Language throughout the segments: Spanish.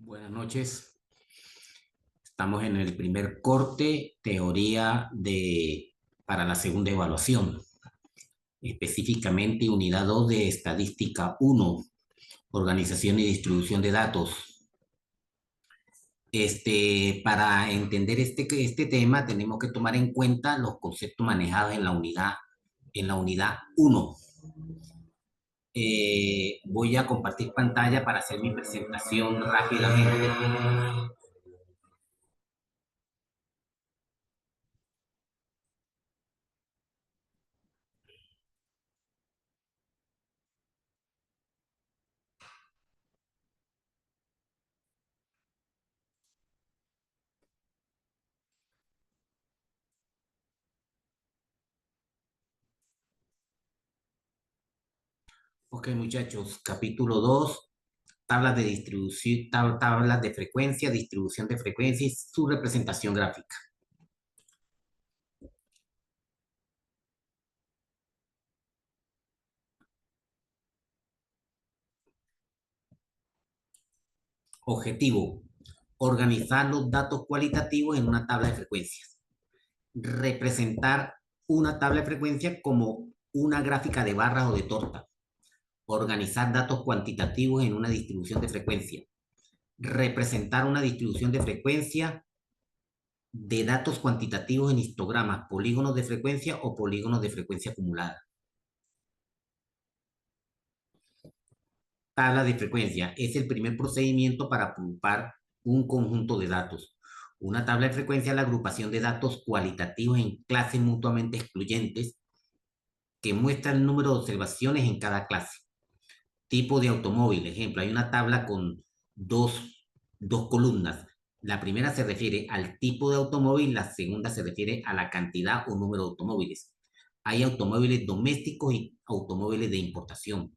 Buenas noches. Estamos en el primer corte, para la segunda evaluación, específicamente unidad 2 de estadística 1, organización y distribución de datos. Para entender este tema tenemos que tomar en cuenta los conceptos manejados en la unidad 1. Voy a compartir pantalla para hacer mi presentación rápidamente. Ok, muchachos, capítulo 2. Tablas de distribución, tablas de frecuencia, distribución de frecuencia y su representación gráfica. Objetivo: organizar los datos cualitativos en una tabla de frecuencias. Representar una tabla de frecuencia como una gráfica de barras o de torta. Organizar datos cuantitativos en una distribución de frecuencia. Representar una distribución de frecuencia de datos cuantitativos en histogramas, polígonos de frecuencia o polígonos de frecuencia acumulada. Tabla de frecuencia es el primer procedimiento para agrupar un conjunto de datos. Una tabla de frecuencia es la agrupación de datos cualitativos en clases mutuamente excluyentes que muestra el número de observaciones en cada clase. Tipo de automóvil, ejemplo, hay una tabla con dos columnas. La primera se refiere al tipo de automóvil, la segunda se refiere a la cantidad o número de automóviles. Hay automóviles domésticos y automóviles de importación.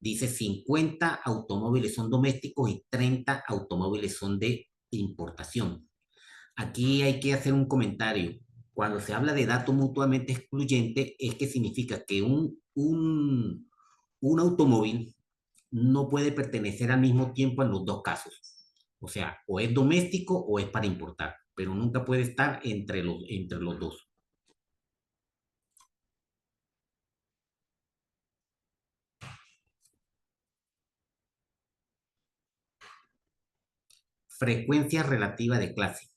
Dice 50 automóviles son domésticos y 30 automóviles son de importación. Aquí hay que hacer un comentario. Cuando se habla de dato mutuamente excluyente, es que significa que un automóvil no puede pertenecer al mismo tiempo en los dos casos. O sea, o es doméstico o es para importar, pero nunca puede estar entre los dos. Frecuencia relativa de clase.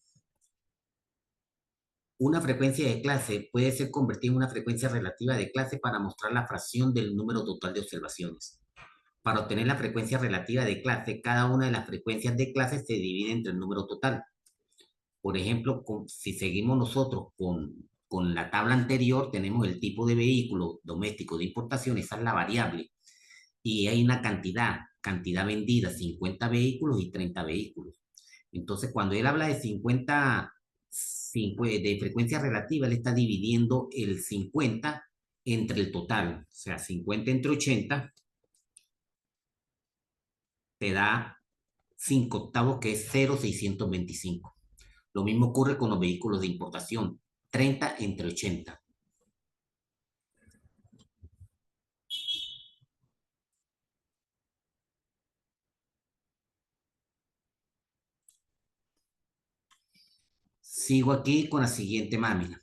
Una frecuencia de clase puede ser convertida en una frecuencia relativa de clase para mostrar la fracción del número total de observaciones. Para obtener la frecuencia relativa de clase, cada una de las frecuencias de clase se divide entre el número total. Por ejemplo, si seguimos nosotros con la tabla anterior, tenemos el tipo de vehículo doméstico de importación, esa es la variable. Y hay una cantidad vendida, 50 vehículos y 30 vehículos. Entonces, cuando él habla de 50 de frecuencia relativa, él está dividiendo el 50 entre el total. O sea, 50 entre 80 te da 5 octavos, que es 0,625. Lo mismo ocurre con los vehículos de importación. 30 entre 80. Sigo aquí con la siguiente lámina.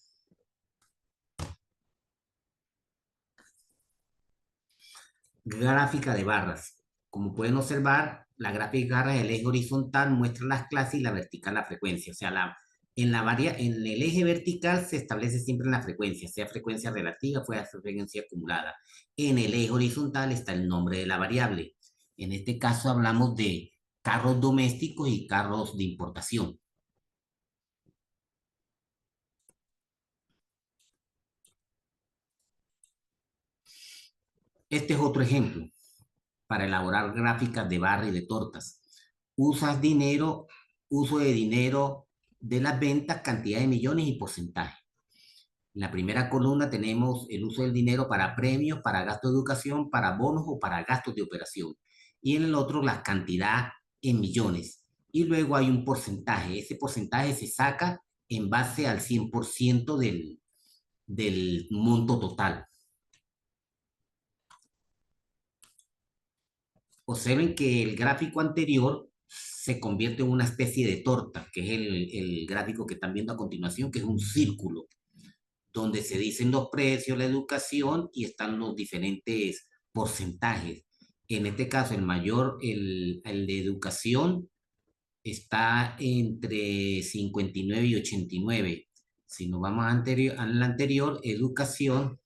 Gráfica de barras. Como pueden observar, la gráfica de barras, el eje horizontal muestra las clases y la vertical la frecuencia. O sea, en el eje vertical se establece siempre la frecuencia, sea frecuencia relativa, sea frecuencia acumulada. En el eje horizontal está el nombre de la variable. En este caso hablamos de carros domésticos y carros de importación. Este es otro ejemplo para elaborar gráficas de barra y de tortas. Usas dinero, uso de dinero de las ventas, cantidad de millones y porcentaje. En la primera columna tenemos el uso del dinero para premios, para gastos de educación, para bonos o para gastos de operación. Y en el otro la cantidad en millones. Y luego hay un porcentaje. Ese porcentaje se saca en base al 100% del monto total. Observen que el gráfico anterior se convierte en una especie de torta, que es el gráfico que están viendo a continuación, que es un círculo, donde se dicen los precios, la educación y están los diferentes porcentajes. En este caso, el mayor, el de educación, está entre 59 y 89. Si nos vamos a la anterior, educación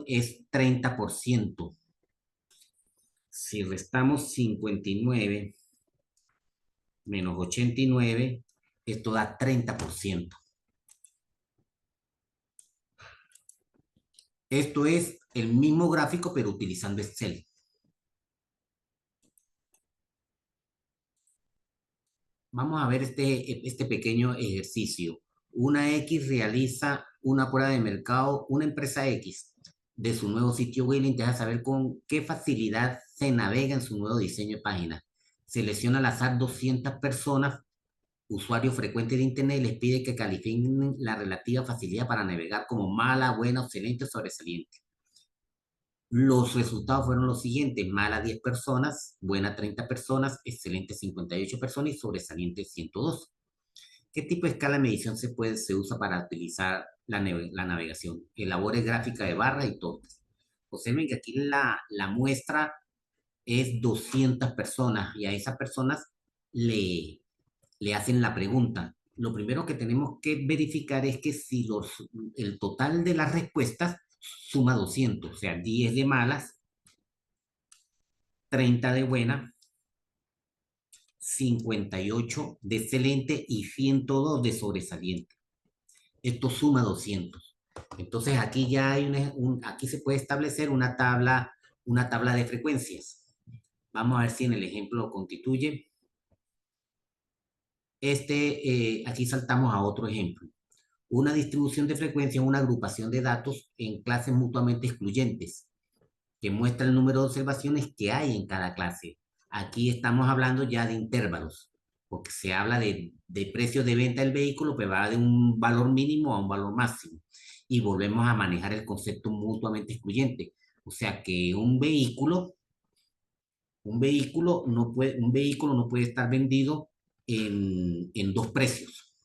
es 30%. Si restamos 59 menos 89, esto da 30%. Esto es el mismo gráfico, pero utilizando Excel. Vamos a ver este pequeño ejercicio. Una X realiza una prueba de mercado, una empresa X, de su nuevo sitio web, le interesa saber con qué facilidad se navega en su nuevo diseño de página. Selecciona al azar 200 personas, usuarios frecuentes de Internet, y les pide que califiquen la relativa facilidad para navegar como mala, buena, excelente o sobresaliente. Los resultados fueron los siguientes: mala 10 personas, buena 30 personas, excelente 58 personas y sobresaliente 102. ¿Qué tipo de escala de medición se usa para utilizar la navegación? Elabore gráfica de barras y tortas. Observen que aquí la muestra es 200 personas y a esas personas le, le hacen la pregunta. Lo primero que tenemos que verificar es que si el total de las respuestas suma 200, o sea, 10 de malas, 30 de buena, 58 de excelente y 102 de sobresaliente. Esto suma 200. Entonces aquí ya hay aquí se puede establecer una tabla de frecuencias. Vamos a ver si en el ejemplo lo constituye. Aquí saltamos a otro ejemplo. Una distribución de frecuencia es una agrupación de datos en clases mutuamente excluyentes que muestra el número de observaciones que hay en cada clase. Aquí estamos hablando ya de intervalos, porque se habla de precios de venta del vehículo, pero va de un valor mínimo a un valor máximo. Y volvemos a manejar el concepto mutuamente excluyente. O sea que un vehículo no puede estar vendido en dos precios.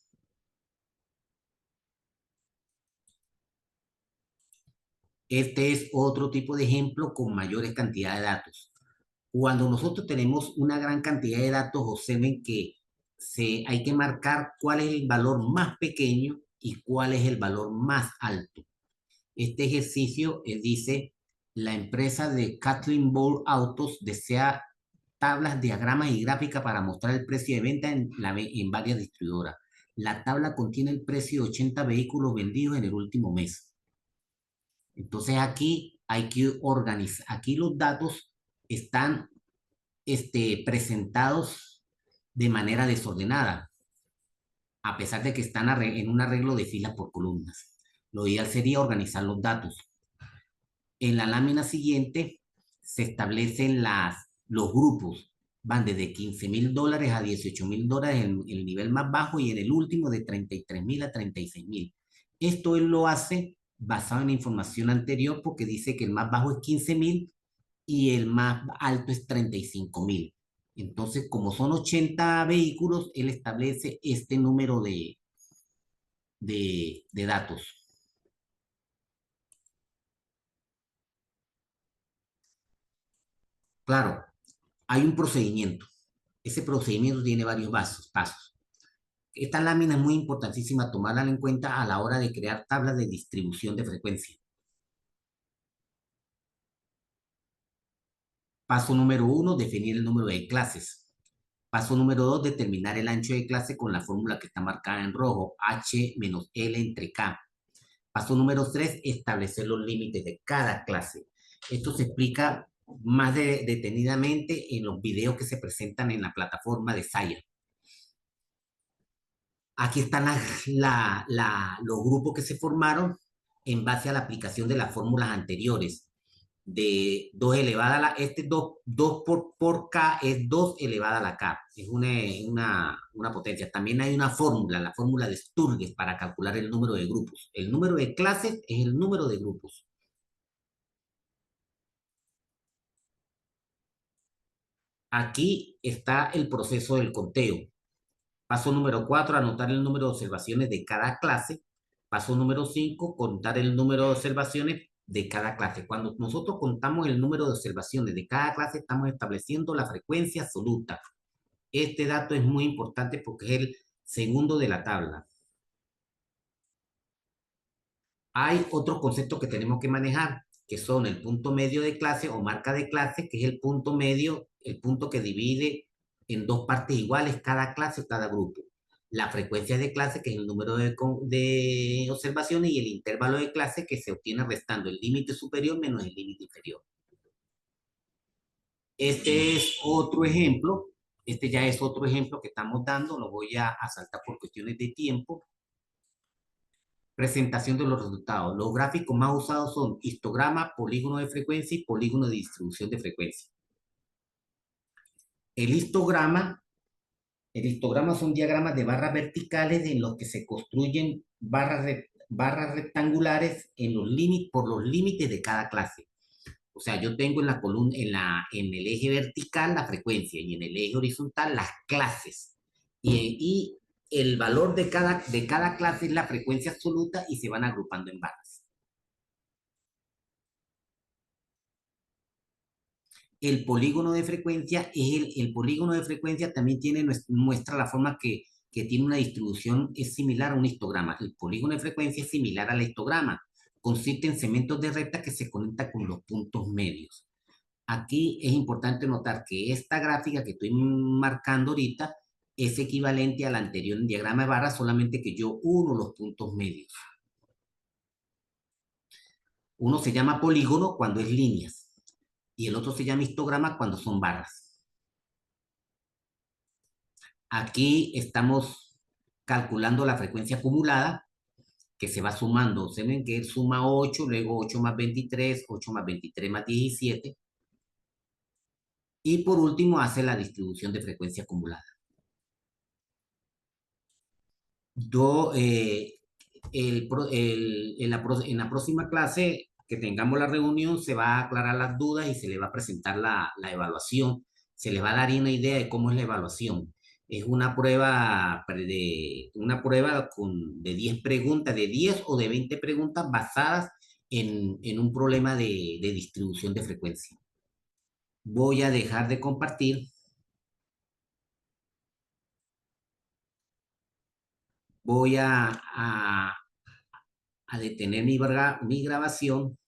Este es otro tipo de ejemplo con mayores cantidades de datos. Cuando nosotros tenemos una gran cantidad de datos, observen que hay que marcar cuál es el valor más pequeño y cuál es el valor más alto. Este ejercicio dice: la empresa de Kathleen Ball Autos desea tablas, diagramas y gráficas para mostrar el precio de venta en varias distribuidoras. La tabla contiene el precio de 80 vehículos vendidos en el último mes. Entonces aquí hay que organizar, aquí los datos están presentados de manera desordenada, a pesar de que están en un arreglo de filas por columnas. Lo ideal sería organizar los datos. En la lámina siguiente se establecen los grupos. Van desde $15,000 a $18,000 en el nivel más bajo y en el último de 33,000 a 36,000. Esto él lo hace basado en la información anterior, porque dice que el más bajo es 15,000 y el más alto es 35,000. Entonces, como son 80 vehículos, él establece este número de datos. Claro, hay un procedimiento. Ese procedimiento tiene varios pasos. Esta lámina es muy importantísima tomarla en cuenta a la hora de crear tablas de distribución de frecuencia. Paso número 1, definir el número de clases. Paso número 2, determinar el ancho de clase con la fórmula que está marcada en rojo, H menos L entre K. Paso número 3, establecer los límites de cada clase. Esto se explica más detenidamente en los videos que se presentan en la plataforma de Saya. Aquí están los grupos que se formaron en base a la aplicación de las fórmulas anteriores. De 2 elevada a la, 2 por K es 2 elevada a la K. Es una potencia. También hay una fórmula, la fórmula de Sturges, para calcular el número de grupos. El número de clases es el número de grupos. Aquí está el proceso del conteo. Paso número 4, anotar el número de observaciones de cada clase. Paso número 5, contar el número de observaciones de cada clase. Cuando nosotros contamos el número de observaciones de cada clase, estamos estableciendo la frecuencia absoluta. Este dato es muy importante porque es el segundo de la tabla. Hay otros conceptos que tenemos que manejar, que son el punto medio de clase o marca de clase, que es el punto medio, el punto que divide en dos partes iguales cada clase o cada grupo. La frecuencia de clase, que es el número de observaciones, y el intervalo de clase, que se obtiene restando el límite superior menos el límite inferior. Este es otro ejemplo, este ya es otro ejemplo que estamos dando, lo voy a saltar por cuestiones de tiempo. Presentación de los resultados. Los gráficos más usados son histograma, polígono de frecuencia y polígono de distribución de frecuencia. El histograma, el histograma son diagramas de barras verticales en los que se construyen barras rectangulares en los límites, por los límites de cada clase. O sea, yo tengo en la columna, en el eje vertical la frecuencia y en el eje horizontal las clases. Y el valor de cada clase es la frecuencia absoluta y se van agrupando en barras. El polígono de frecuencia el polígono de frecuencia también muestra la forma que tiene una distribución, es similar a un histograma. El polígono de frecuencia es similar al histograma. Consiste en segmentos de recta que se conectan con los puntos medios. Aquí es importante notar que esta gráfica que estoy marcando ahorita es equivalente a la anterior en diagrama de barras, solamente que yo uno los puntos medios. Uno se llama polígono cuando es líneas y el otro se llama histograma cuando son barras. Aquí estamos calculando la frecuencia acumulada que se va sumando. Se ven que suma 8, luego 8 más 23, 8 más 23 más 17. Y por último hace la distribución de frecuencia acumulada. Do, en la próxima clase que tengamos la reunión se va a aclarar las dudas y se le va a presentar la evaluación. Se le va a dar una idea de cómo es la evaluación. Es una prueba de 10 preguntas, de 10 o de 20 preguntas basadas en un problema de distribución de frecuencia. Voy a dejar de compartir. Voy a detener mi grabación.